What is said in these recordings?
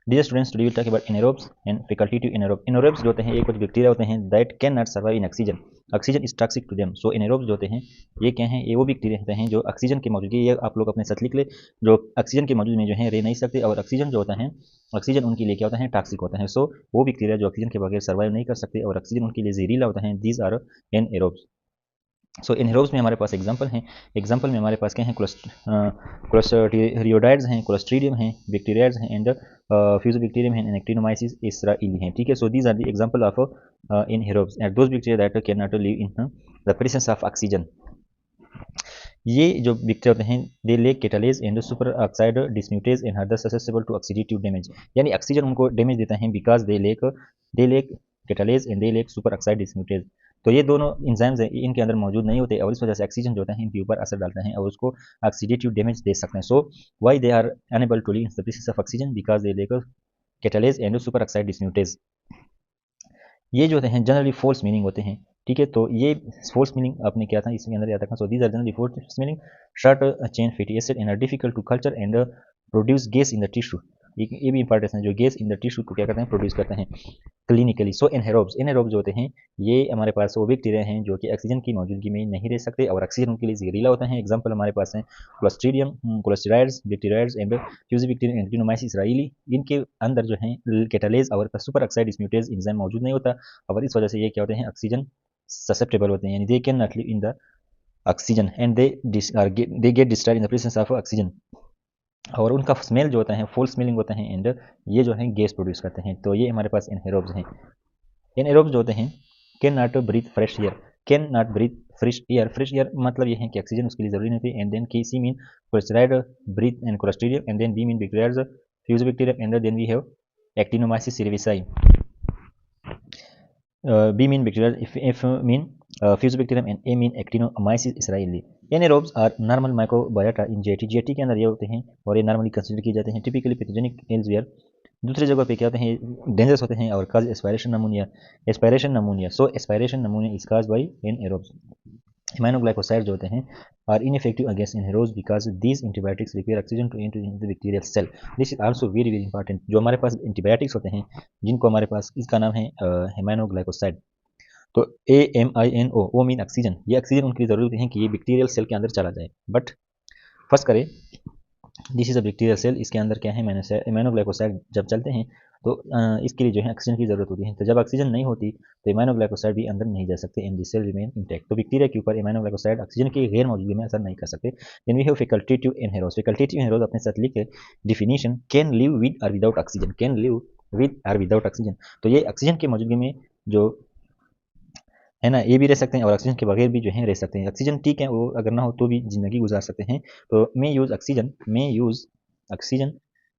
Dear students, today we will talk about anaerobes and facultative anaerobe. Anaerobes जो होते हैं ये कुछ बैक्टीरिया होते हैं that can not survive in oxygen. Oxygen is toxic to them. So anaerobes जो होते हैं ये क्या हैं, ये वो बैक्टीरिया होते हैं जो ऑक्सीजन के मौजूदगी, ये आप लोग अपने साथ लिख ले, जो ऑक्सीजन के मौजूद में जो है रह नहीं सकते, और ऑक्सीजन जो होता है ऑक्सीजन उनके लिए क्या होता है, टॉक्सिक होता है। सो वो बैक्टीरिया जो ऑक्सीजन के बगैर सर्वाइव नहीं कर सकते और ऑक्सीजन उनके लिए जहरीला होता है, these are anaerobes. So anaerobes में हमारे पास एग्जांपल हैं। एग्जांपल में हमारे पास क्या हैं, क्लोस्ट्रिडियोइड्स हैं, क्लोस्ट्रीडियम हैं, बैक्टीरियाज हैं, एंड फ्यूजोबैक्टीरियम हैं, एंड एक्टिनोमाइसिस इसराइली हैं। ठीक है, so these are the example of anaerobes and those bacteria that can not live in the presence of oxygen. ये जो बैक्टीरिया होते हैं they lack catalase and super oxide dismutase and are susceptible to oxidative damage. यानी oxygen उनको damage देता है because they lack catalase and they lack super oxide dismutase. तो ये दोनों इंजाइम्स हैं, इनके अंदर मौजूद नहीं होते और इस वजह से ऑक्सीजन जो होता है इनके ऊपर असर डालता है और उसको ऑक्सीडेटिव डैमेज दे सकते हैं। So why they are unable to live in the presence of oxygen because they lack catalase and super oxide dismutase. ये जो होते हैं जनरली फॉल्स मीनिंग होते हैं। ठीक है, तो ये फॉल्स मीनिंग आपने क्या था इसके अंदर याद रखना। So these are generally false meaning short chain fatty acid and are difficult to culture and produce gas in the tissue. ये भी इंपॉर्टेंट है, जो गैस इन द टिश्यू को क्या करते हैं, प्रोड्यूस करते हैं क्लिनिकली। सो एनहेरोब्स जो होते हैं ये हमारे पास वो बैक्टीरिया हैं जो कि ऑक्सीजन की मौजूदगी में नहीं रह सकते और ऑक्सीजन उनके लिए जहरीला होता है। एग्जांपल हमारे पास हैं Clostridium, Clostridioides, Bacteroides and Fusobacterium and Actinomyces israelii. इनके अंदर जो है कैटालेज और सुपर ऑक्साइड डिस्म्यूटेज एंजाइम मौजूद नहीं होता और इस वजह से ये क्या होते हैं, ऑक्सीजन ससेप्टेबल होते हैं, यानी they can not live in the oxygen and they get destroyed in the presence of oxygen. और उनका स्मेल जो होता है फुल स्मेलिंग होता है एंड ये जो है गैस प्रोड्यूस करते हैं। तो ये हमारे पास एनहेरोब्स हैं। एनएरोब्स जो होते हैं can not breathe fresh air, can not breathe fresh air मतलब ये है कि ऑक्सीजन उसके लिए जरूरी नहीं होती। And then key C mean clostride breath and Clostridium and then B mean bacterias Fusobacterium and then we have Actinomyces cerevisiae. B mean bacterial, F mean fusobacterium and A mean actinomyces israeli. Anaerobes are normal microbiota in JT। JT के अंदर ये होते हैं और ये normally consider किए जाते हैं टिपिकली पैथोजेनिक एल्सवेयर। दूसरी जगह पे क्या होते हैं, डेंजरस होते हैं और cause aspiration pneumonia. So aspiration pneumonia is cause by anaerobes. Aminoglycoside जो होते हैं are infective against anaerobes because these antibiotics require oxygen to enter in the bacterial cell. This is also very very important. जो हमारे पास antibiotics होते हैं जिनको हमारे पास, इसका नाम है इम्यूनोग्लाइकोसाइड। तो AMINO वो मीन ऑक्सीजन, ये ऑक्सीजन उनकी जरूरत है कि ये बैक्टीरियल सेल के अंदर चला जाए। बट फर्स्ट करें, this is a bacterial cell, इसके अंदर क्या है, इम्यूनोग्लाइकोसाइड जब चलते हैं तो इसके लिए जो है ऑक्सीजन की जरूरत होती है। तो जब ऑक्सीजन नहीं होती तो इम्यूनोग्लाइकोसाइड भी अंदर नहीं जा सकते and the cell remain intact. तो बैक्टीरिया के ऊपर इम्यूनोग्लाइकोसाइड ऑक्सीजन की गैर मौजूदगी में असर नहीं कर सकते। Then we have facultative anaerobes. Facultative anaerobes अपने साथ लिखे डिफिनीशन, कैन लिव विद और without oxygen, can live with और विदाउट ऑक्सीजन। तो ये ऑक्सीजन की मौजूदगी में जो है ना, ये भी रह सकते हैं और ऑक्सीजन के बगैर भी जो है रह सकते हैं। ऑक्सीजन ठीक है, वो अगर ना हो तो भी जिंदगी गुजार सकते हैं। तो may use oxygen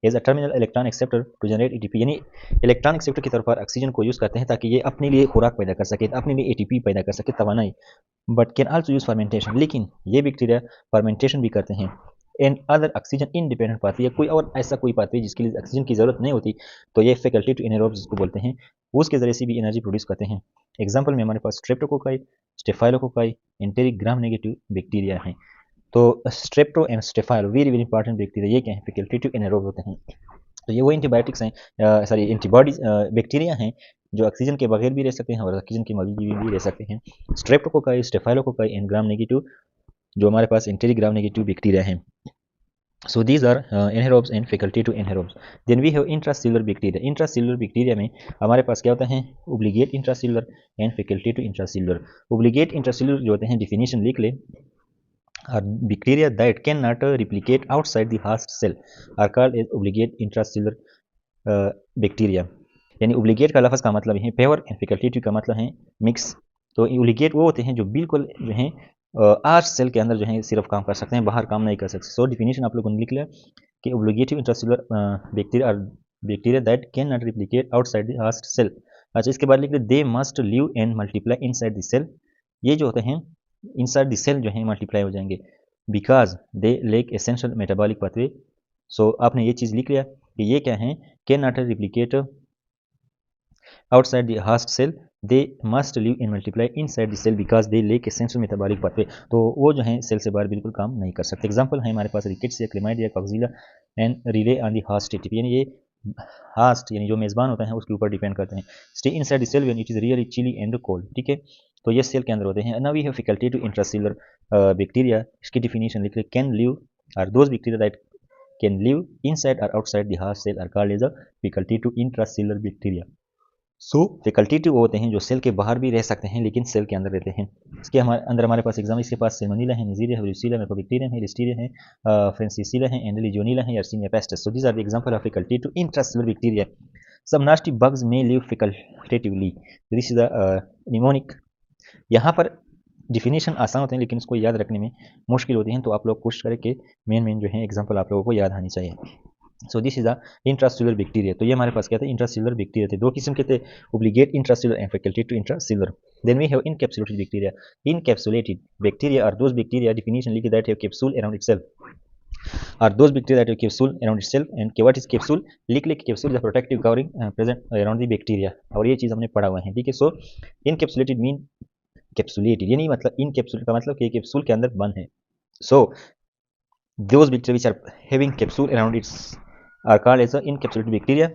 as a terminal electron acceptor to generate ATP, यानी इलेक्ट्रॉन एक्सेप्टर के तौर पर ऑक्सीजन को यूज करते हैं ताकि ये अपने लिए खुराक पैदा कर सके, अपने लिए एटीपी पैदा कर सके, तवानाई। But can also use fermentation, लेकिन ये बैक्टीरिया फर्मेंटेशन भी करते हैं and other oxygen independent pathway, या कोई और ऐसा कोई पाथवे जिसके लिए ऑक्सीजन की जरूरत नहीं होती, तो ये फैकल्टेटिव एनाएरोब्स जिसको बोलते हैं, उसके जरिए से भी एनर्जी प्रोड्यूस करते हैं। एग्जाम्पल में हमारे पास streptococci, staphylococci, enteric gram negative bacteria हैं। तो strepto and staphylo very very important bacteria, ये क्या है, फैकल्टेटिव एनाएरोब होते हैं। तो ये वो एंटीबायोटिक्स हैं, सॉरी एंटीबॉडीज बैक्टीरिया हैं जो ऑक्सीजन के बगैर भी रह सकते हैं और ऑक्सीजन की मौजूदगी में भी रह सकते हैं। Streptococci, staphylococci and gram negative जो हमारे पास एंटेरिक ग्राम नेगेटिव बैक्टीरिया हैं। So these are anaerobes and facultative anaerobes. Then we have intracellular bacteria. Intracellular bacteria में हमारे पास क्या होता है, obligate intracellular and facultative intracellular. Obligate intracellular जो होते हैं डिफिनीशन लिख ले, are bacteria that cannot replicate outside the host cell are called as obligate intracellular bacteria. यानी obligate का लफ्ज़ का मतलब है प्योर एंड facultative का मतलब है मिक्स। तो obligate वो होते हैं जो बिल्कुल जो हैं आर्च सेल के अंदर जो है सिर्फ काम कर सकते हैं, बाहर काम नहीं कर सकते। सो डिफिनीशन आप लोगों ने लिख लिया कि obligative intracellular bacteria are bacteria that can not replicate outside the host cell. अच्छा, इसके बाद लिख लिया they must live and multiply inside the cell. ये जो होते हैं इनसाइड द सेल जो है मल्टीप्लाई हो जाएंगे because they lack essential metabolic pathway. So आपने ये चीज़ लिख लिया कि ये क्या है, can not replicate outside the host cell, they must live and multiply inside the cell because they lack essential metabolic pathway। तो वो जो है सेल से बाहर बिल्कुल काम नहीं कर सकते। एग्जांपल है हमारे पास rickettsia, chlamydia, coxiella and rely on the host ATP, यानी ये हास्ट यानी जो मेज़बान होता है उसके ऊपर डिपेंड करते हैं। Stay inside the cell when it is really chilly and cold, ठीक है। तो ये सेल के अंदर होते हैं। Now we have facultative intracellular bacteria, इसकी डिफिनीशन लिख ले, can live are those bacteria that can live inside और outside the host cell are called as a facultative intracellular bacteria. So facultative वो होते हैं जो cell के बाहर भी रह सकते हैं लेकिन सेल के अंदर रहते हैं। इसके हमारे पास एग्जाम, इसके पास सेमोनीला है, निजीरिया है, ब्रुसीला, मिकोबैक्टीरियम है, लिस्टीरिया है, फ्रांसिसिला है, एंड लिजोनिला है, yersinia pestis. So these are the example of facultative intracellular bacteria. Some nasty bugs may live facultatively, this is the pneumonic. यहाँ पर डिफिनेशन आसान होते हैं लेकिन इसको याद रखने में मुश्किल होती है, तो आप लोग कोशिश करें कि मेन जो है एग्जाम्पल आप लोगों को याद आनी चाहिए। सो this is the intracellular bacteria. तो ये हमारे पास क्या था, इंट्रासेलुलर बैक्टीरिया थे। दो किस्म के थे, obligate intracellular and facultative intracellular. Then we have encapsulated bacteria. Encapsulated bacteria are those bacteria, definition लिखी, that have capsule around itself, are those bacteria that have capsule around itself, and what is capsule, लिख ले, capsule is a protective covering present around the bacteria, और ये चीज़ हमने पढ़ा हुआ है, ठीक है। सो इनकैप्सुलेटेड मीन कैप्सुलेटेड, ये नहीं मतलब इनकैप्सुलेट का मतलब कि कैप्सूल के अंदर बंद है। सो those bacteria which are having capsule around its are called as a encapsulated bacteria।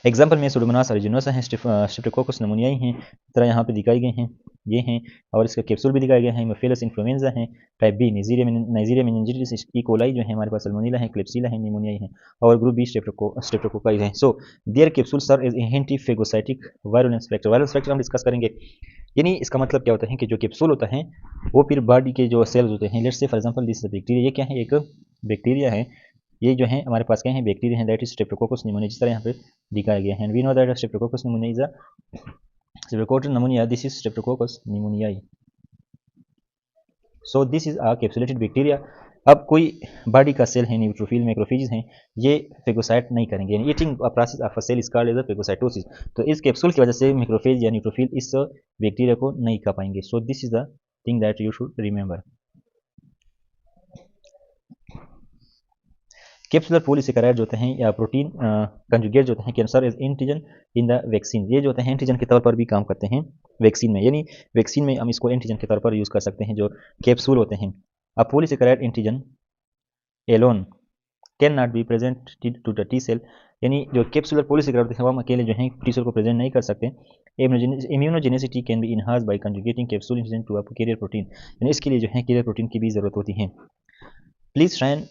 Example में सुडोमोनास अरिजिनोसा है, स्ट्रेप्टोकोकस नमूनियाई हैं, तरह यहाँ पे दिखाई गए हैं, ये हैं, और इसका कैप्सूल भी दिखाया गया है। हीमोफिलस इन्फ्लुएंजा है, type B Neisseria meningitis E coli जो है हमारे पास, सल्मोनेला है, क्लिप्सिला है, निमोनियाई है, और ग्रुप बी स्ट्रेप्टोकोकाई है। So their capsule serve as antiphagocytic virulence factor. Virulence factor हम डिस्कस करेंगे, यानी इसका मतलब क्या होता है कि जो कैप्सूल होता है वो फिर बॉडी के जो सेल्स होते हैं, let's say for example this bacteria, ये क्या है, एक बैक्टीरिया है, ये जो है हमारे पास क्या है, बैक्टीरिया है, दैट इज स्ट्रेप्टोकोकस निमोनिया, जिस तरह यहाँ पे दिखाया गया है। We know that Streptococcus pneumoniae is a Streptococcus pneumoniae, this is Streptococcus pneumoniae. So this is a capsulated bacteria. अब कोई बॉडी का सेल है, न्यूट्रोफिल मैक्रोफेजेस हैं, ये फेगोसाइट नहीं करेंगे, यानी eating process of a cell is called as a phagocytosis. तो इस कैप्सूल की वजह से मैक्रोफेज या न्यूट्रोफिल इस बैक्टीरिया को नहीं खा पाएंगे। सो this is the thing that you should remember. Capsular polysaccharide जो होते हैं या प्रोटीन कंजुगेट जो होते हैं, cancer is antigen in the vaccine, ये जो होते हैं एंटीजन के तौर पर भी काम करते हैं वैक्सीन में, यानी वैक्सीन में हम इसको एंटीजन के तौर पर यूज़ कर सकते हैं, जो कैप्सूल होते हैं। अब polysaccharide antigen alone can not be present to the T cell, यानी जो कैप्सुलर पॉलीसेकेराइड होते हैं वो हम अकेले जो है टी सेल को प्रेजेंट नहीं कर सकते। Immunogenicity can be enhanced by conjugating capsule antigen to a carrier protein, यानी इसके लिए जो है कैरियर प्रोटीन की भी ज़रूरत होती है। Please sign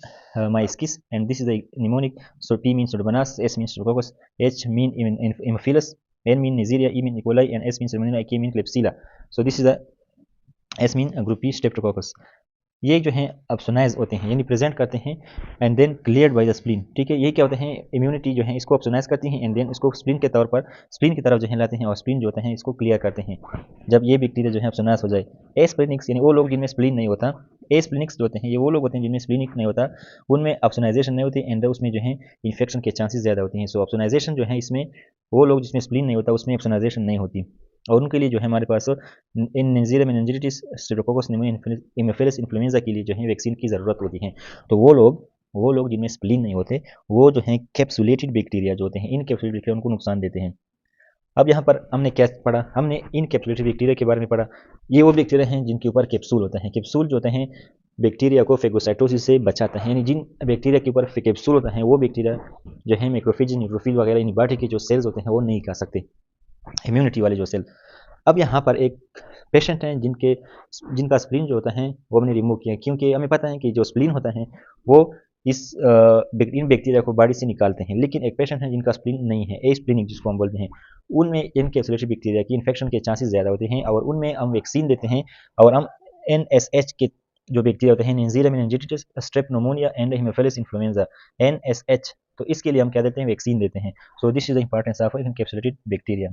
my skis, and this is a mnemonic. So P means Pseudomonas, S means Streptococcus, H mean Haemophilus, N mean Neisseria, E mean E. coli, and S mean Salmonella, K mean Klebsiella. So this is a S mean group P Streptococcus. ये जो हैं ऑप्शनाइज होते हैं, यानी present करते हैं and then cleared by the spleen, ठीक है। ये क्या होते हैं, इम्यूनिटी जो है इसको ऑप्शनाइज करती हैं एंड देन इसको स्प्लीन के तौर पर स्प्लीन की तरफ जो है लाते हैं, और स्प्लीन जो होते हैं इसको क्लियर करते हैं जब ये बैक्टीरिया जो है ऑप्शनाइज हो जाए। एस्प्लिनिक्स यानी वो लोग जिनमें स्प्लीन नहीं होता, एस्प्लिनिक्स जो होते हैं ये वो लोग होते हैं जिनमें स्प्लीनिक नहीं होता, उनमें ऑप्शनाइजेशन नहीं होती एंड उसमें जो है इन्फेक्शन के चांसेस ज़्यादा होती हैं। सो ऑप्शनाइजेशन जो है इसमें वो लोग जिसमें स्प्लीन नहीं होता उसमें ऑप्शनाइजेशन नहीं होती, और उनके लिए जो है हमारे पास इन neisseria meningitis streptococcus pneumonia haemophilus influenza के लिए जो है वैक्सीन की ज़रूरत होती है। तो वो लोग जिनमें स्प्लीन नहीं होते वो जो हैं कैप्सुलेटेड बैक्टीरिया जो होते हैं, इन कैप्सुलेटेड बैक्टीरिया उनको नुकसान देते हैं। अब यहाँ पर हमने क्या पढ़ा, हमने इन कैप्सुलेटेड बैक्टीरिया के बारे में पढ़ा। ये वो बैक्टीरिया हैं जिनके ऊपर कैप्सूल होता है। कैप्सूल जो होते हैं बैक्टीरिया को फेगोसाइटोसिस से बचाता है, यानी जिन बैक्टीरिया के ऊपर कैप्सूल होता है वो बैक्टीरिया जो है मैक्रोफेज न्यूट्रोफिल वगैरह इन बॉडी के जो सेल्स होते हैं वो नहीं खा सकते, इम्यूनिटी वाले जो सेल। अब यहाँ पर एक पेशेंट हैं जिनका स्प्लीन जो होता है वो हमने रिमूव किया, क्योंकि हमें पता है कि जो स्प्लीन होता है वो इन बैक्टीरिया को बॉडी से निकालते हैं, लेकिन एक पेशेंट है जिनका स्प्लीन नहीं है, एस्प्लीनिक जिसको हम बोलते हैं, उनमें इनकैप्सुलेटेड बैक्टीरिया की इन्फेक्शन के चांसेस ज़्यादा होते हैं, और उनमें हम वैक्सीन देते हैं, और हम NSH के जो बैक्टीरिया होते हैं, neisseria meningitis strep pneumonia and haemophilus influenza, NSH, तो इसके लिए हम क्या देते हैं, वैक्सीन देते हैं। सो this is the importance of encapsulated bacteria.